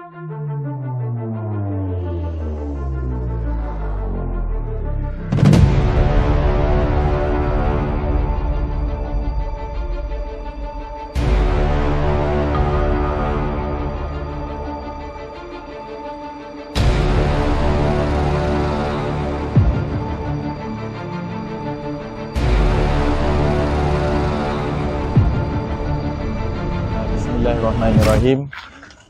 Bismillahirrahmanirrahim.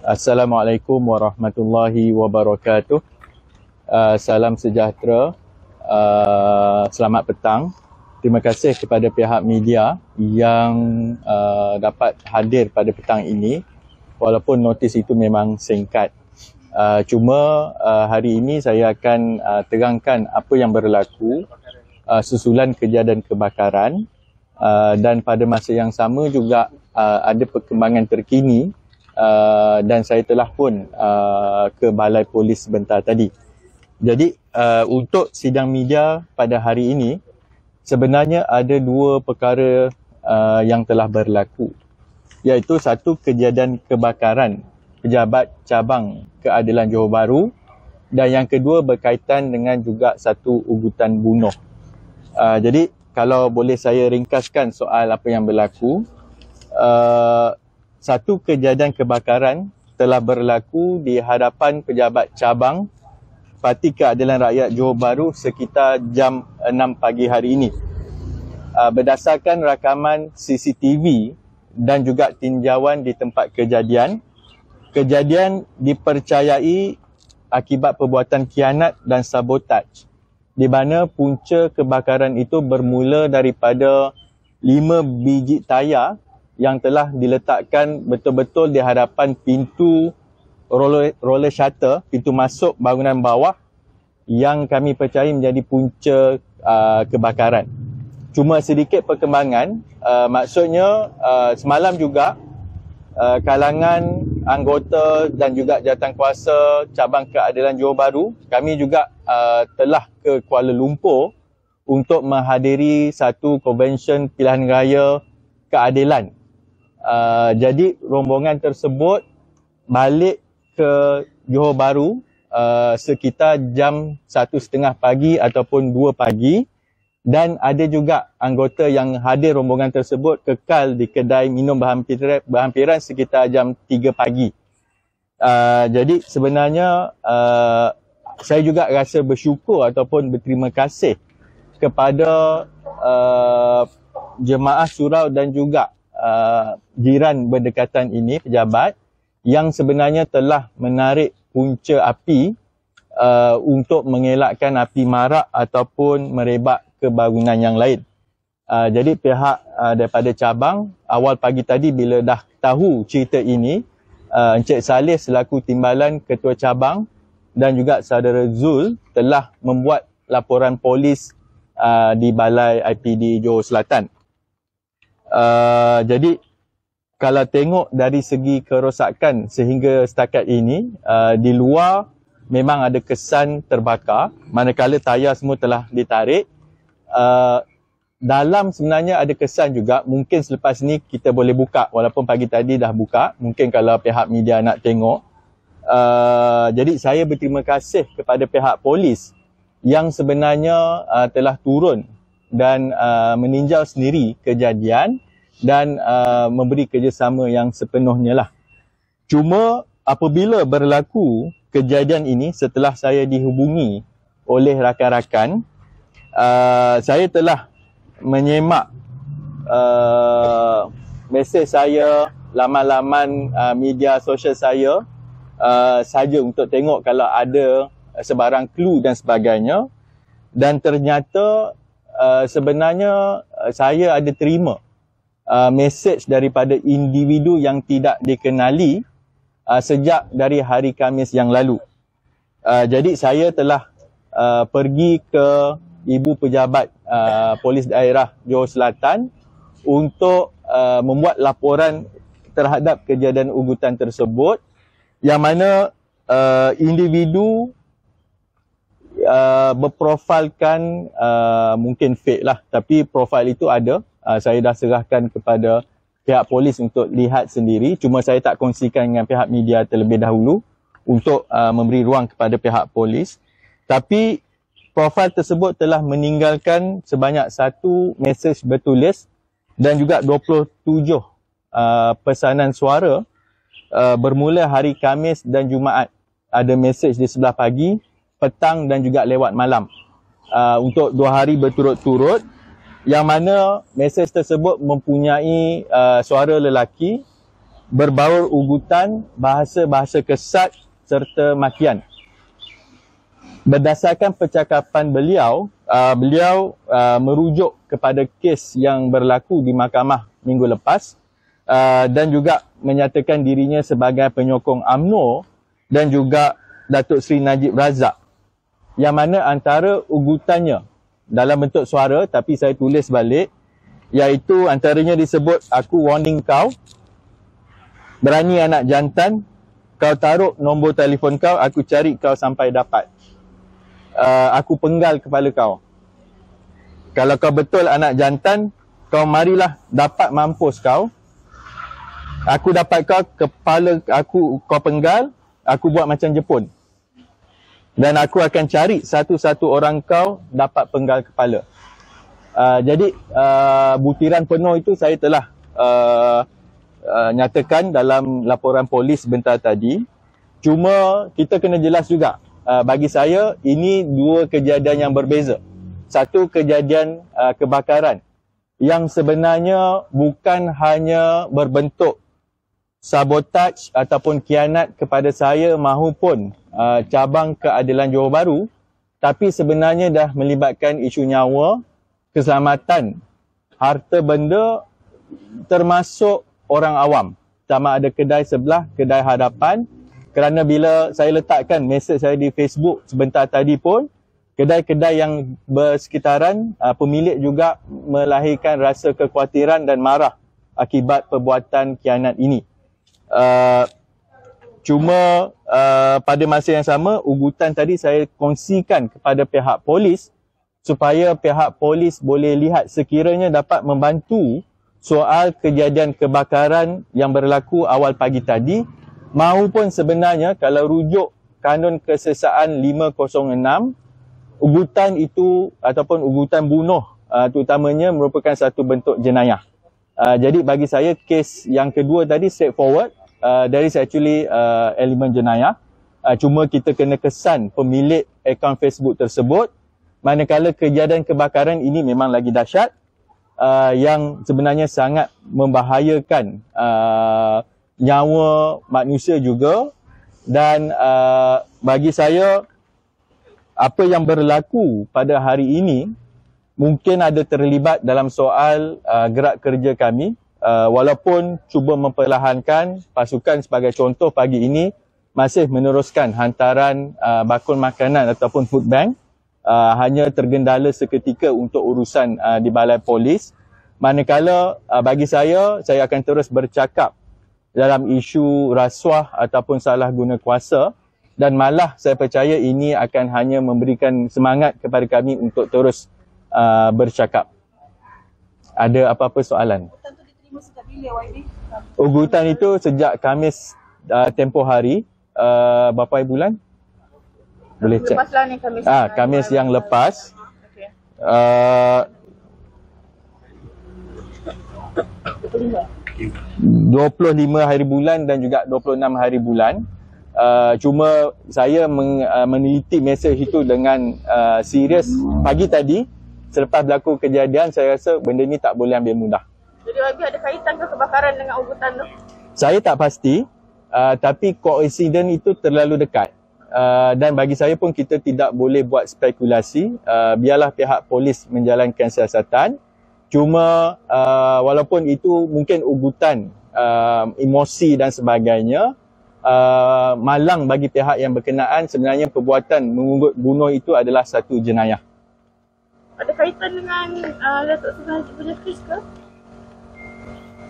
Assalamualaikum warahmatullahi wabarakatuh. Salam sejahtera. Selamat petang. Terima kasih kepada pihak media yang dapat hadir pada petang ini, walaupun notis itu memang singkat. Cuma hari ini saya akan terangkan apa yang berlaku susulan kejadian kebakaran, dan pada masa yang sama juga ada perkembangan terkini, dan saya telah pun ke balai polis sebentar tadi. Jadi untuk sidang media pada hari ini, sebenarnya ada dua perkara yang telah berlaku, iaitu satu kejadian kebakaran pejabat cabang keadilan Johor Bahru, dan yang kedua berkaitan dengan juga satu ugutan bunuh. Jadi kalau boleh saya ringkaskan soal apa yang berlaku. Satu kejadian kebakaran telah berlaku di hadapan pejabat cabang Parti Keadilan Rakyat Johor Bahru sekitar jam 6 pagi hari ini. Berdasarkan rakaman CCTV dan juga tinjauan di tempat kejadian dipercayai akibat perbuatan khianat dan sabotaj, di mana punca kebakaran itu bermula daripada 5 biji tayar yang telah diletakkan betul-betul di hadapan pintu roller shutter, pintu masuk bangunan bawah, yang kami percayai menjadi punca kebakaran. Cuma sedikit perkembangan, maksudnya semalam juga kalangan anggota dan juga jawatankuasa cabang keadilan Johor Bahru, kami juga telah ke Kuala Lumpur untuk menghadiri satu konvensyen pilihan raya keadilan. Jadi rombongan tersebut balik ke Johor Bahru sekitar jam 1:30 pagi ataupun 2 pagi, dan ada juga anggota yang hadir rombongan tersebut kekal di kedai minum berhampiran sekitar jam 3 pagi. Jadi sebenarnya saya juga rasa bersyukur ataupun berterima kasih kepada jemaah surau dan juga jiran berdekatan ini, pejabat yang sebenarnya telah menarik punca api untuk mengelakkan api marak ataupun merebak ke bangunan yang lain. Jadi pihak daripada cabang awal pagi tadi bila dah tahu cerita ini, Encik Saleh selaku timbalan ketua cabang dan juga saudara Zul telah membuat laporan polis di balai IPD Johor Selatan. Jadi kalau tengok dari segi kerosakan sehingga setakat ini, di luar memang ada kesan terbakar manakala tayar semua telah ditarik. Dalam sebenarnya ada kesan juga, mungkin selepas ni kita boleh buka, walaupun pagi tadi dah buka, mungkin kalau pihak media nak tengok. Jadi saya berterima kasih kepada pihak polis yang sebenarnya telah turun dan meninjau sendiri kejadian dan memberi kerjasama yang sepenuhnya lah. Cuma apabila berlaku kejadian ini, setelah saya dihubungi oleh rakan-rakan, saya telah menyemak mesej saya, laman-laman media sosial saya saja untuk tengok kalau ada sebarang clue dan sebagainya. Dan ternyata sebenarnya saya ada terima mesej daripada individu yang tidak dikenali sejak dari hari Khamis yang lalu. Jadi saya telah pergi ke Ibu Pejabat Polis Daerah Johor Selatan untuk membuat laporan terhadap kejadian ugutan tersebut, yang mana individu berprofilkan mungkin fake lah, tapi profil itu ada. Saya dah serahkan kepada pihak polis untuk lihat sendiri, cuma saya tak kongsikan dengan pihak media terlebih dahulu. untuk memberi ruang kepada pihak polis. Tapi profil tersebut telah meninggalkan sebanyak 1 mesej bertulis dan juga 27 pesanan suara bermula hari Khamis dan Jumaat. Ada mesej di sebelah pagi, petang dan juga lewat malam untuk 2 hari berturut-turut, yang mana mesej tersebut mempunyai suara lelaki, berbaur ugutan, bahasa-bahasa kesat serta makian. Berdasarkan percakapan beliau, merujuk kepada kes yang berlaku di mahkamah minggu lepas dan juga menyatakan dirinya sebagai penyokong UMNO dan juga Datuk Seri Najib Razak, yang mana antara ugutannya dalam bentuk suara, tapi saya tulis balik, iaitu antaranya disebut, aku warning kau, berani anak jantan, kau taruh nombor telefon kau, aku cari kau sampai dapat. Aku penggal kepala kau. Kalau kau betul anak jantan, kau marilah dapat mampus kau. Aku dapat kau, kepala aku kau penggal, aku buat macam Jepun. Dan aku akan cari satu-satu orang kau dapat penggal kepala. Jadi butiran penuh itu saya telah nyatakan dalam laporan polis sebentar tadi. Cuma kita kena jelas juga, bagi saya ini 2 kejadian yang berbeza. Satu kejadian kebakaran yang sebenarnya bukan hanya berbentuk sabotaj ataupun khianat kepada saya mahupun cabang keadilan Johor Bahru, tapi sebenarnya dah melibatkan isu nyawa, keselamatan, harta benda, termasuk orang awam. Sama ada kedai sebelah, kedai hadapan. Kerana bila saya letakkan mesej saya di Facebook sebentar tadi pun, kedai-kedai yang bersekitaran, pemilik juga melahirkan rasa kekhawatiran dan marah akibat perbuatan khianat ini. Cuma pada masa yang sama, ugutan tadi saya kongsikan kepada pihak polis supaya pihak polis boleh lihat sekiranya dapat membantu soal kejadian kebakaran yang berlaku awal pagi tadi, maupun sebenarnya kalau rujuk kanun kesesaan 506, ugutan itu ataupun ugutan bunuh terutamanya merupakan satu bentuk jenayah. Jadi bagi saya kes yang kedua tadi straightforward, there is actually elemen jenayah. Cuma kita kena kesan pemilik akaun Facebook tersebut, manakala kejadian kebakaran ini memang lagi dahsyat, yang sebenarnya sangat membahayakan nyawa manusia juga. Dan bagi saya, apa yang berlaku pada hari ini mungkin ada terlibat dalam soal gerak kerja kami, walaupun cuba memperlahankan. Pasukan sebagai contoh pagi ini masih meneruskan hantaran bakul makanan ataupun food bank, hanya tergendala seketika untuk urusan di balai polis. Manakala bagi saya akan terus bercakap dalam isu rasuah ataupun salah guna kuasa, dan malah saya percaya ini akan hanya memberikan semangat kepada kami untuk terus bercakap. Ada apa-apa soalan? Ugutan tu diterima sejak bila YB? Ugutan itu sejak Khamis tempoh hari. Berapa bulan? Boleh cek. Lepas lah ni Khamis. Khamis yang lepas. Okay. 25 hari bulan dan juga 26 hari bulan. Cuma saya meneliti mesej itu dengan serius pagi tadi. Selepas berlaku kejadian, saya rasa benda ni tak boleh ambil mudah. Jadi YB ada kaitan ke kebakaran dengan ugutan tu? Saya tak pasti, tapi koinsiden itu terlalu dekat. Dan bagi saya pun kita tidak boleh buat spekulasi. Biarlah pihak polis menjalankan siasatan. Cuma walaupun itu mungkin ugutan, emosi dan sebagainya, malang bagi pihak yang berkenaan, sebenarnya perbuatan mengunggut bunuh itu adalah satu jenayah. Ada kaitan dengan Datuk Seri Najib punya kes ke?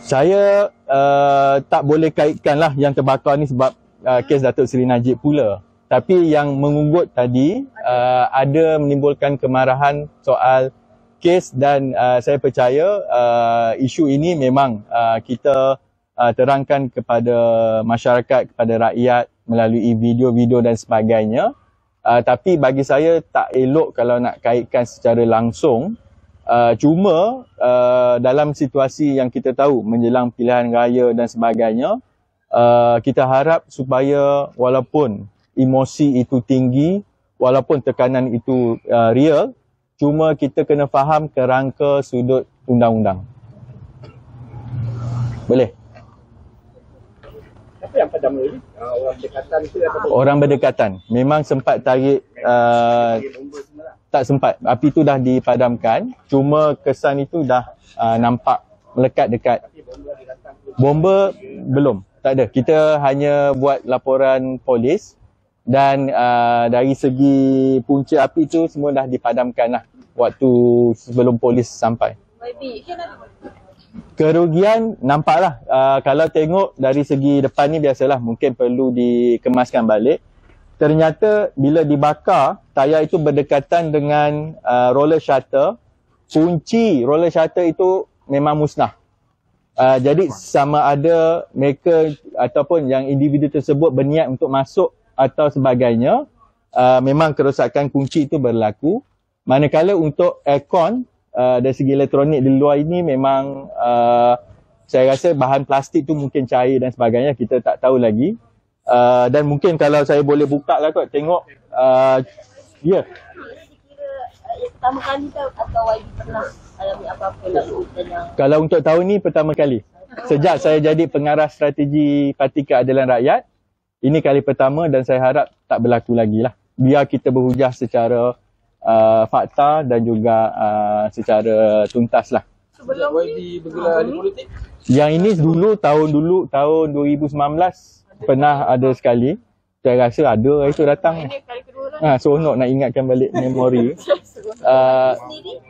Saya tak boleh kaitkanlah yang terbakar ni sebab kes Datuk Seri Najib pula. Tapi yang mengunggut tadi ada menimbulkan kemarahan soal kes, dan saya percaya isu ini memang kita terangkan kepada masyarakat, kepada rakyat, melalui video-video dan sebagainya. Tapi bagi saya tak elok kalau nak kaitkan secara langsung. Cuma dalam situasi yang kita tahu menjelang pilihan raya dan sebagainya, kita harap supaya walaupun emosi itu tinggi, walaupun tekanan itu real, cuma kita kena faham kerangka sudut undang-undang. Boleh? Apa yang padam ni? Orang berdekatan tu atau Orang berdekatan. Memang sempat tarik, tak sempat. Api tu dah dipadamkan. Cuma kesan itu dah nampak melekat dekat. Bomba belum. Tak ada. Kita hanya buat laporan polis. Dan dari segi punca api tu semua dah dipadamkan lah. Waktu sebelum polis sampai. Kerugian nampaklah. Kalau tengok dari segi depan ni biasalah mungkin perlu dikemaskan balik. Ternyata bila dibakar, tayar itu berdekatan dengan roller shutter. Kunci roller shutter itu memang musnah. Jadi sama ada mereka ataupun yang individu tersebut berniat untuk masuk atau sebagainya, memang kerosakan kunci itu berlaku. Manakala untuk aircon, dari segi elektronik di luar ini memang saya rasa bahan plastik tu mungkin cair dan sebagainya, kita tak tahu lagi. Dan mungkin kalau saya boleh buka lah kot, tengok. Ya. Kira pertama kali atau YB pernah alami apa-apa dan yang... Kalau untuk tahun ni pertama kali. Sejak saya jadi pengarah strategi Parti Keadilan Rakyat, ini kali pertama dan saya harap tak berlaku lagi lah. Biar kita berhujah secara fakta dan juga secara tuntas lah. sebelum YB bergelar di politik? Yang ini tahun 2019 pernah ada sekali. Saya rasa ada itu datang. Ini kali kedua lah. Seronok nak ingatkan balik memori. Sendiri,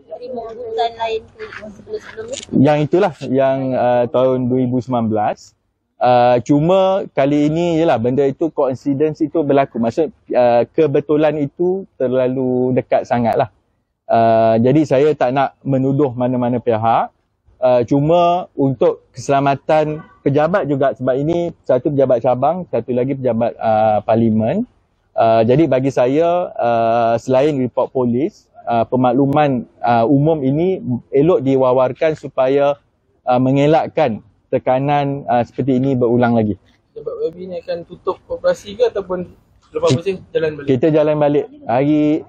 terima urutan lain sebelum ni? Yang itulah yang tahun 2019. Cuma kali ini jelah benda itu coincidence itu berlaku. Maksud kebetulan itu terlalu dekat sangatlah. Jadi saya tak nak menuduh mana-mana pihak. Cuma untuk keselamatan pejabat juga, sebab ini satu pejabat cabang, satu lagi pejabat parlimen. Jadi bagi saya selain report polis, pemakluman umum ini elok diwawarkan supaya mengelakkan tekanan seperti ini berulang lagi. Sebab YB ni akan tutup operasi ke ataupun lepas bersih jalan balik? Kita jalan balik.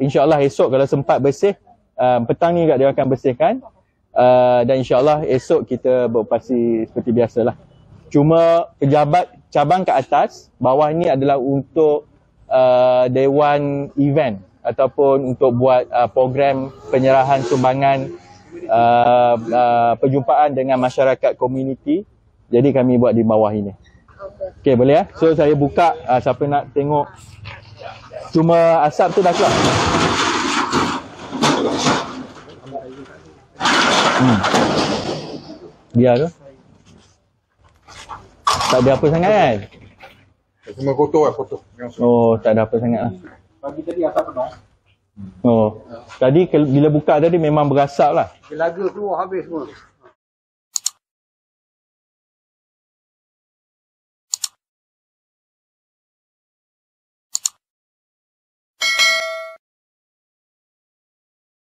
InsyaAllah esok kalau sempat bersih, petang ni juga dia akan bersihkan. Dan insyaAllah esok kita beroperasi seperti biasalah. Cuma pejabat cabang ke atas, bawah ni adalah untuk Dewan Event ataupun untuk buat program penyerahan sumbangan perjumpaan dengan masyarakat komuniti. Jadi kami buat di bawah ini. Okey, boleh ya? So saya buka, siapa nak tengok. Cuma asap tu dah keluar. Biar tu. Tak ada apa sangat kan? Cuma kotor lah, kotor. Oh, tak ada apa sangat lah. Pagi tadi asap penuh. Oh, tadi bila buka tadi memang berasap lah. Laga keluar habis semua.